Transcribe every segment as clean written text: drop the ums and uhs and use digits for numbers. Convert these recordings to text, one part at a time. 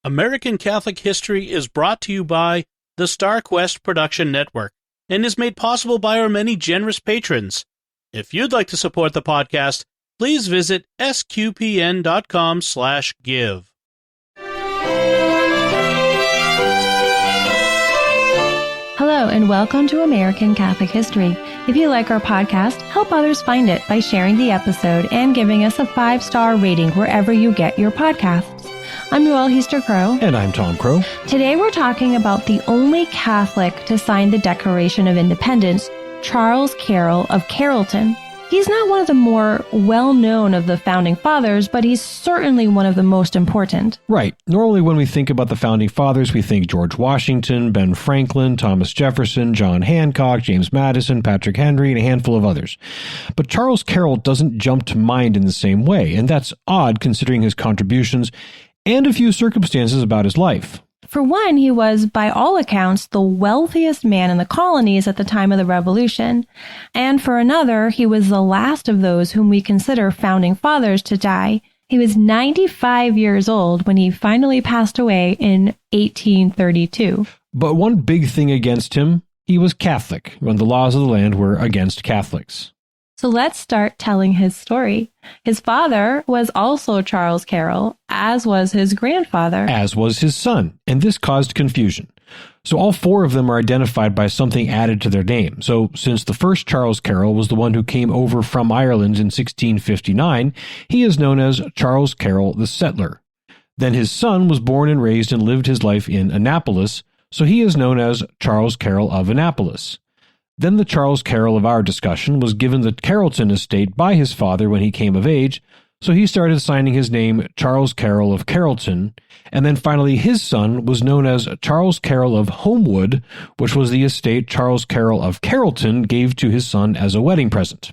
American Catholic History is brought to you by the StarQuest Production Network and is made possible by our many generous patrons. If you'd like to support the podcast, please visit sqpn.com/give. Hello and welcome to American Catholic History. If you like our podcast, help others find it by sharing the episode and giving us a 5-star rating wherever you get your podcasts. I'm wealthiest Crow. And I'm Tom Crow. Today we're talking about the only Catholic to sign the Declaration of Independence, Charles Carroll of Carrollton. He's not one of the more well-known of the Founding Fathers, but he's certainly one of the most important. Right. Normally when we think about the Founding Fathers, we think George Washington, Ben Franklin, Thomas Jefferson, John Hancock, James Madison, Patrick Henry, and a handful of others. But Charles Carroll doesn't jump to mind in the same way, and that's odd considering his contributions and a few circumstances about his life. For one, he was, by all accounts, the wealthiest man in the colonies at the time of the Revolution. And for another, he was the last of those whom we consider founding fathers to die. He was 95 years old when he finally passed away in 1832. But one big thing against him, he was Catholic, when the laws of the land were against Catholics. So let's start telling his story. His father was also Charles Carroll, as was his grandfather. As was his son, and this caused confusion. So all four of them are identified by something added to their name. So since the first Charles Carroll was the one who came over from Ireland in 1659, he is known as Charles Carroll the Settler. Then his son was born and raised and lived his life in Annapolis, so he is known as Charles Carroll of Annapolis. Then the Charles Carroll of our discussion was given the Carrollton estate by his father when he came of age, so he started signing his name Charles Carroll of Carrollton, and then finally his son was known as Charles Carroll of Homewood, which was the estate Charles Carroll of Carrollton gave to his son as a wedding present.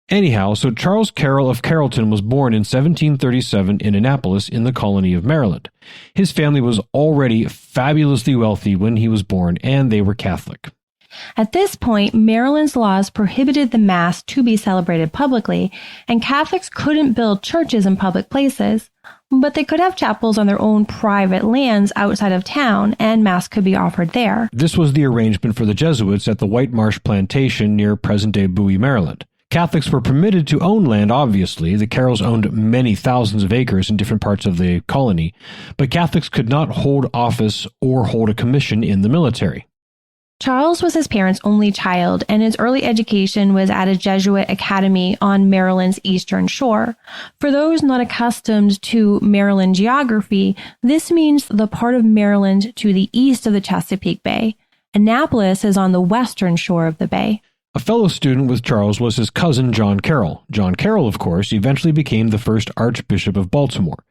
Anyhow, so Charles Carroll of Carrollton was born in 1737 in Annapolis in the colony of Maryland. His family was already fabulously wealthy when he was born, and they were Catholic. At this point, Maryland's laws prohibited the Mass to be celebrated publicly, and Catholics couldn't build churches in public places, but they could have chapels on their own private lands outside of town, and Mass could be offered there. This was the arrangement for the Jesuits at the White Marsh Plantation near present-day Bowie, Maryland. Catholics were permitted to own land, obviously. The Carrolls owned many thousands of acres in different parts of the colony, but Catholics could not hold office or hold a commission in the military. Charles was his parents' only child, and his early education was at a Jesuit academy on Maryland's eastern shore. For those not accustomed to Maryland geography, this means the part of Maryland to the east of the Chesapeake Bay. Annapolis is on the western shore of the bay. A fellow student with Charles was his cousin John Carroll. John Carroll, of course, eventually became the first Archbishop of Baltimore.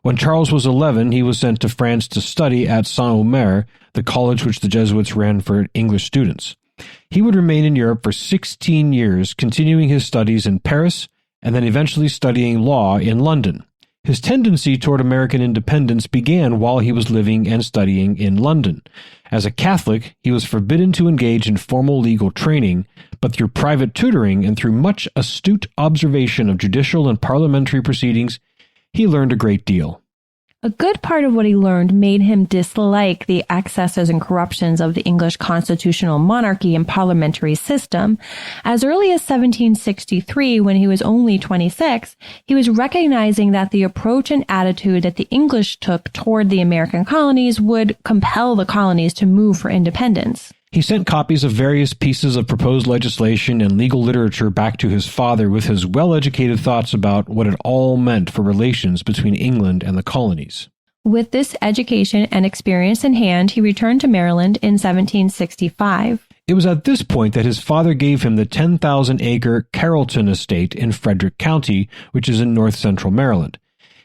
When Charles was 11, he was sent to France to study at Saint-Omer, the college which the Jesuits ran for English students. He would remain in Europe for 16 years, continuing his studies in Paris and then eventually studying law in London. His tendency toward American independence began while he was living and studying in London. As a Catholic, he was forbidden to engage in formal legal training, but through private tutoring and through much astute observation of judicial and parliamentary proceedings, he learned a great deal. A good part of what he learned made him dislike the excesses and corruptions of the English constitutional monarchy and parliamentary system. As early as 1763, when he was only 26, he was recognizing that the approach and attitude that the English took toward the American colonies would compel the colonies to move for independence. He sent copies of various pieces of proposed legislation and legal literature back to his father with his well-educated thoughts about what it all meant for relations between England and the colonies. With this education and experience in hand, he returned to Maryland in 1765. It was at this point that his father gave him the 10,000-acre Carrollton estate in Frederick County, which is in north-central Maryland.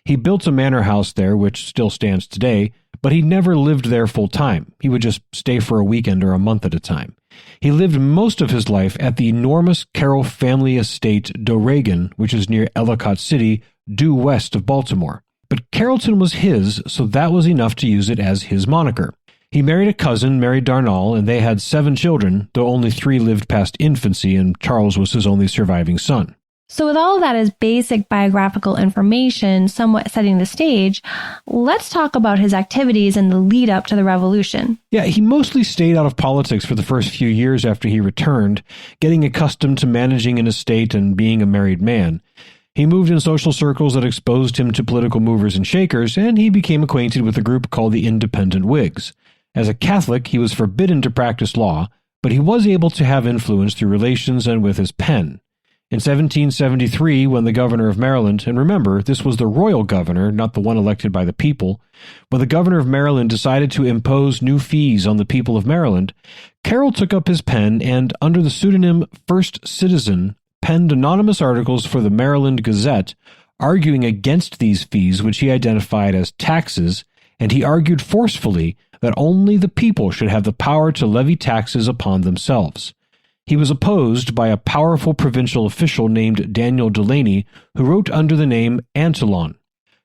He built a manor house there, which still stands today, but he never lived there full-time. He would just stay for a weekend or a month at a time. He lived most of his life at the enormous Carroll family estate Doregan, which is near Ellicott City, due west of Baltimore. But Carrollton was his, so that was enough to use it as his moniker. He married a cousin, Mary Darnall, and they had 7 children, though only 3 lived past infancy, and Charles was his only surviving son. So with all of that as basic biographical information, somewhat setting the stage, let's talk about his activities in the lead up to the revolution. Yeah, he mostly stayed out of politics for the first few years after he returned, getting accustomed to managing an estate and being a married man. He moved in social circles that exposed him to political movers and shakers, and he became acquainted with a group called the Independent Whigs. As a Catholic, he was forbidden to practice law, but he was able to have influence through relations and with his pen. In 1773, when the governor of Maryland, and remember, this was the royal governor, not the one elected by the people, when the governor of Maryland decided to impose new fees on the people of Maryland, Carroll took up his pen and, under the pseudonym First Citizen, penned anonymous articles for the Maryland Gazette, arguing against these fees, which he identified as taxes, and he argued forcefully that only the people should have the power to levy taxes upon themselves. He was opposed by a powerful provincial official named Daniel Delaney, who wrote under the name Antillon.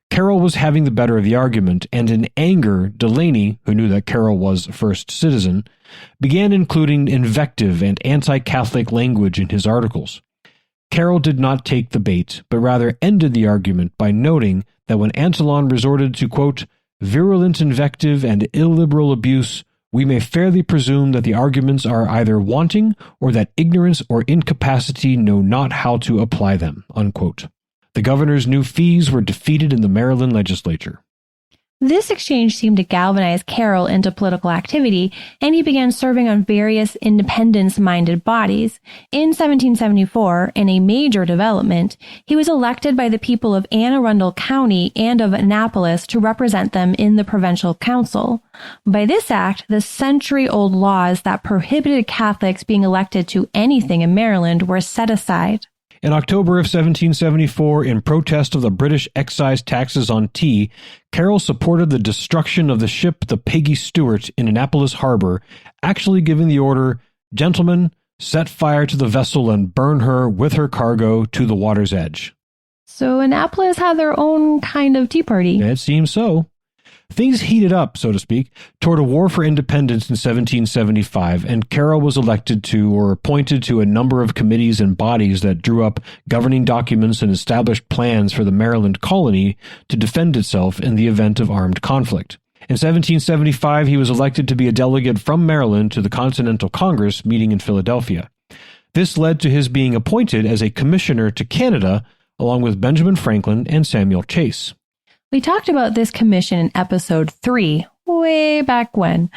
Carroll was having the better of the argument, and in anger, Delaney, who knew that Carroll was First Citizen, began including invective and anti-Catholic language in his articles. Carroll did not take the bait, but rather ended the argument by noting that when Antillon resorted to, quote, virulent invective and illiberal abuse, we may fairly presume that the arguments are either wanting or that ignorance or incapacity know not how to apply them, unquote. The governor's new fees were defeated in the Maryland legislature. This exchange seemed to galvanize Carroll into political activity, and he began serving on various independence-minded bodies. In 1774, in a major development, he was elected by the people of Anne Arundel County and of Annapolis to represent them in the provincial council. By this act, the century-old laws that prohibited Catholics being elected to anything in Maryland were set aside. In October of 1774, in protest of the British excise taxes on tea, Carroll supported the destruction of the ship the Peggy Stewart in Annapolis Harbor, actually giving the order, "Gentlemen, set fire to the vessel and burn her with her cargo to the water's edge." So Annapolis had their own kind of tea party. It seems so. Things heated up, so to speak, toward a war for independence in 1775, and Carroll was elected to or appointed to a number of committees and bodies that drew up governing documents and established plans for the Maryland colony to defend itself in the event of armed conflict. In 1775, he was elected to be a delegate from Maryland to the Continental Congress meeting in Philadelphia. This led to his being appointed as a commissioner to Canada, along with Benjamin Franklin and Samuel Chase. We talked about this commission in episode 3, way back when.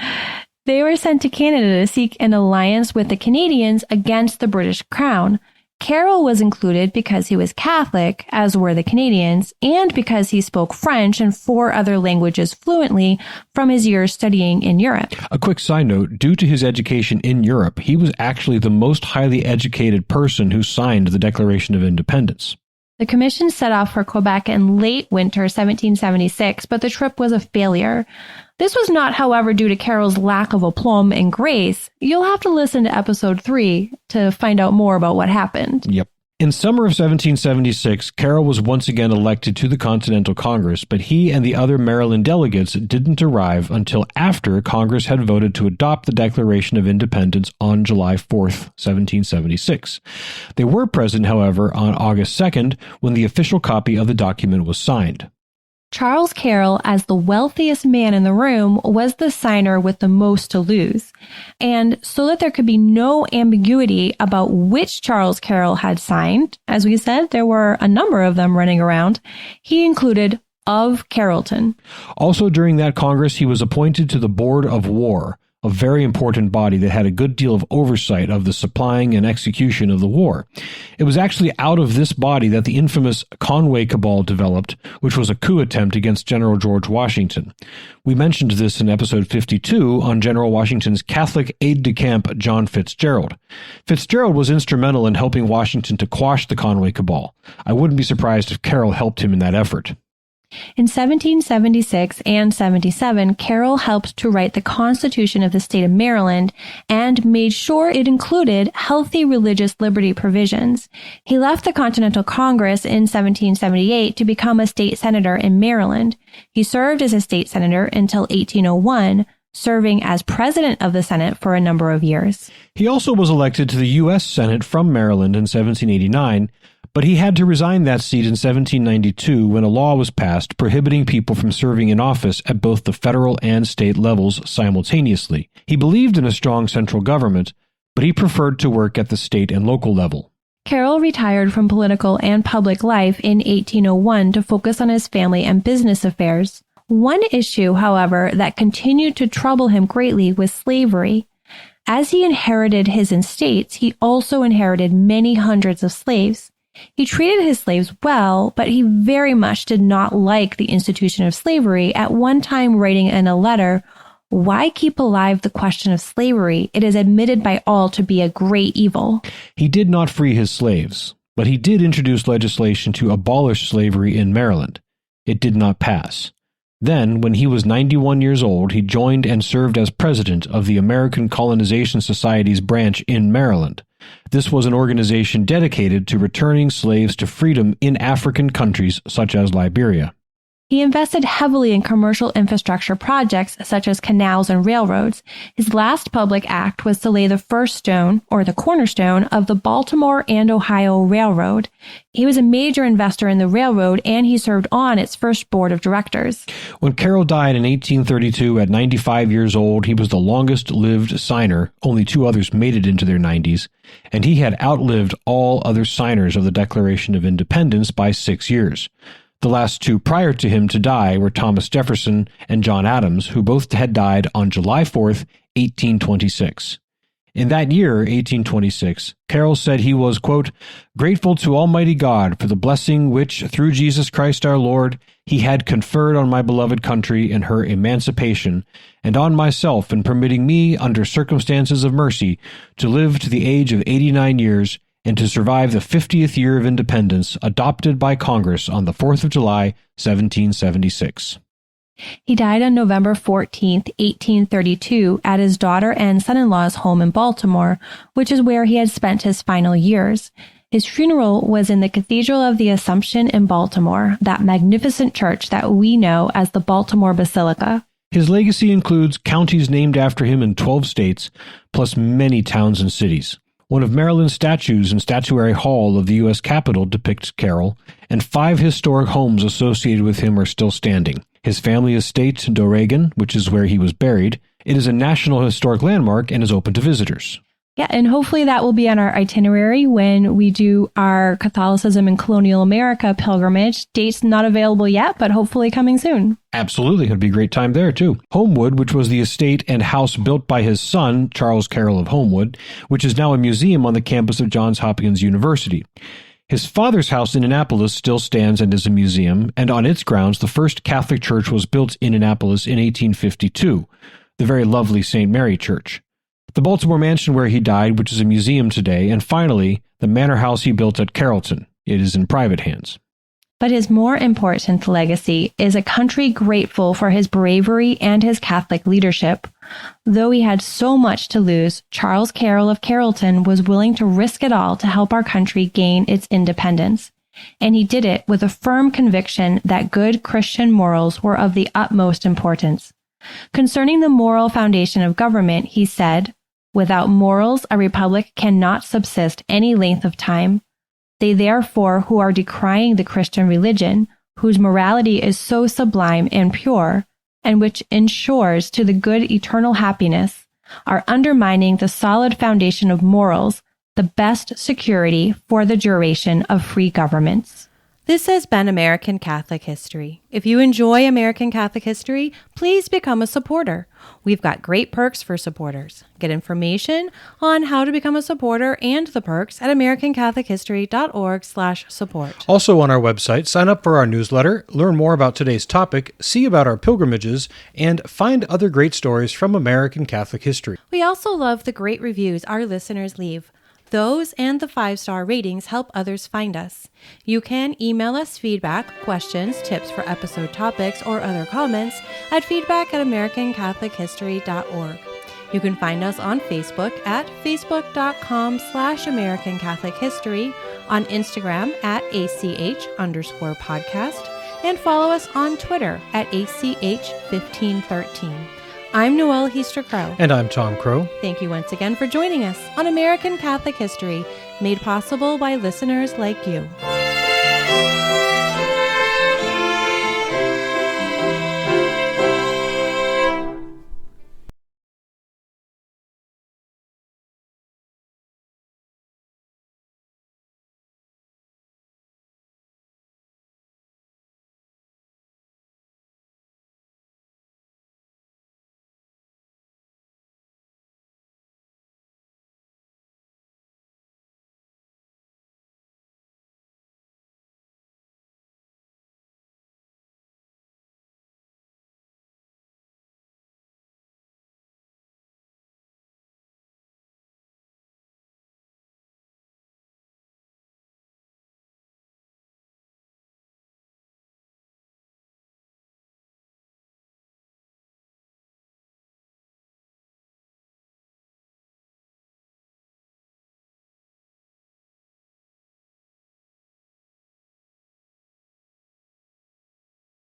They were sent to Canada to seek an alliance with the Canadians against the British Crown. Carroll was included because he was Catholic, as were the Canadians, and because he spoke French and 4 other languages fluently from his years studying in Europe. A quick side note, due to his education in Europe, he was actually the most highly educated person who signed the Declaration of Independence. The commission set off for Quebec in late winter 1776, but the trip was a failure. This was not, however, due to Carroll's lack of aplomb and grace. You'll have to listen to episode 3 to find out more about what happened. Yep. In summer of 1776, Carroll was once again elected to the Continental Congress, but he and the other Maryland delegates didn't arrive until after Congress had voted to adopt the Declaration of Independence on July 4th, 1776. They were present, however, on August 2nd, when the official copy of the document was signed. Charles Carroll, as the wealthiest man in the room, was the signer with the most to lose. And so that there could be no ambiguity about which Charles Carroll had signed, as we said, there were a number of them running around, he included of Carrollton. Also during that Congress, he was appointed to the Board of War, a very important body that had a good deal of oversight of the supplying and execution of the war. It was actually out of this body that the infamous Conway Cabal developed, which was a coup attempt against General George Washington. We mentioned this in episode 52 on General Washington's Catholic aide-de-camp John Fitzgerald. Fitzgerald was instrumental in helping Washington to quash the Conway Cabal. I wouldn't be surprised if Carroll helped him in that effort. In 1776 and 77, Carroll helped to write the Constitution of the state of Maryland and made sure it included healthy religious liberty provisions. He left the Continental Congress in 1778 to become a state senator in Maryland. He served as a state senator until 1801, serving as president of the Senate for a number of years. He also was elected to the U.S. Senate from Maryland in 1789, but he had to resign that seat in 1792 when a law was passed prohibiting people from serving in office at both the federal and state levels simultaneously. He believed in a strong central government, but he preferred to work at the state and local level. Carroll retired from political and public life in 1801 to focus on his family and business affairs. One issue, however, that continued to trouble him greatly was slavery. As he inherited his estates, he also inherited many hundreds of slaves. He treated his slaves well, but he very much did not like the institution of slavery, at one time writing in a letter, "Why keep alive the question of slavery? It is admitted by all to be a great evil." He did not free his slaves, but he did introduce legislation to abolish slavery in Maryland. It did not pass. Then, when he was 91 years old, he joined and served as president of the American Colonization Society's branch in Maryland. This was an organization dedicated to returning slaves to freedom in African countries such as Liberia. He invested heavily in commercial infrastructure projects such as canals and railroads. His last public act was to lay the first stone, or the cornerstone, of the Baltimore and Ohio Railroad. He was a major investor in the railroad, and he served on its first board of directors. When Carroll died in 1832 at 95 years old, he was the longest-lived signer. Only two others made it into their 90s, and he had outlived all other signers of the Declaration of Independence by 6 years. The last two prior to him to die were Thomas Jefferson and John Adams, who both had died on July 4th, 1826. In that year, 1826, Carroll said he was, quote, "grateful to Almighty God for the blessing which, through Jesus Christ our Lord, he had conferred on my beloved country in her emancipation, and on myself in permitting me, under circumstances of mercy, to live to the age of 89 years, and to survive the 50th year of independence adopted by Congress on the 4th of July, 1776. He died on November 14, 1832, at his daughter and son-in-law's home in Baltimore, which is where he had spent his final years. His funeral was in the Cathedral of the Assumption in Baltimore, that magnificent church that we know as the Baltimore Basilica. His legacy includes counties named after him in 12 states, plus many towns and cities. One of Maryland's statues in Statuary Hall of the U.S. Capitol depicts Carroll, and 5 historic homes associated with him are still standing. His family estate, Doregan, which is where he was buried, it is a National Historic Landmark and is open to visitors. Yeah, and hopefully that will be on our itinerary when we do our Catholicism in Colonial America pilgrimage. Dates not available yet, but hopefully coming soon. Absolutely. It'd be a great time there, too. Homewood, which was the estate and house built by his son, Charles Carroll of Homewood, which is now a museum on the campus of Johns Hopkins University. His father's house in Annapolis still stands and is a museum, and on its grounds, the first Catholic church was built in Annapolis in 1852, the very lovely St. Mary Church. The Baltimore mansion where he died, which is a museum today, and finally, the manor house he built at Carrollton. It is in private hands. But his more important legacy is a country grateful for his bravery and his Catholic leadership. Though he had so much to lose, Charles Carroll of Carrollton was willing to risk it all to help our country gain its independence. And he did it with a firm conviction that good Christian morals were of the utmost importance. Concerning the moral foundation of government, he said, "Without morals, a republic cannot subsist any length of time. They therefore who are decrying the Christian religion, whose morality is so sublime and pure, and which ensures to the good eternal happiness, are undermining the solid foundation of morals, the best security for the duration of free governments." This has been American Catholic History. If you enjoy American Catholic History, please become a supporter. We've got great perks for supporters. Get information on how to become a supporter and the perks at americancatholichistory.org/support. Also on our website, sign up for our newsletter, learn more about today's topic, see about our pilgrimages, and find other great stories from American Catholic history. We also love the great reviews our listeners leave. Those and the 5-star ratings help others find us. You can email us feedback, questions, tips for episode topics, or other comments at feedback@americancatholichistory.org. You can find us on Facebook at facebook.com/American Catholic History, on Instagram at ACH_podcast, and follow us on Twitter at ACH1513. I'm Noelle Heaster-Crowe. And I'm Tom Crow. Thank you once again for joining us on American Catholic History, made possible by listeners like you.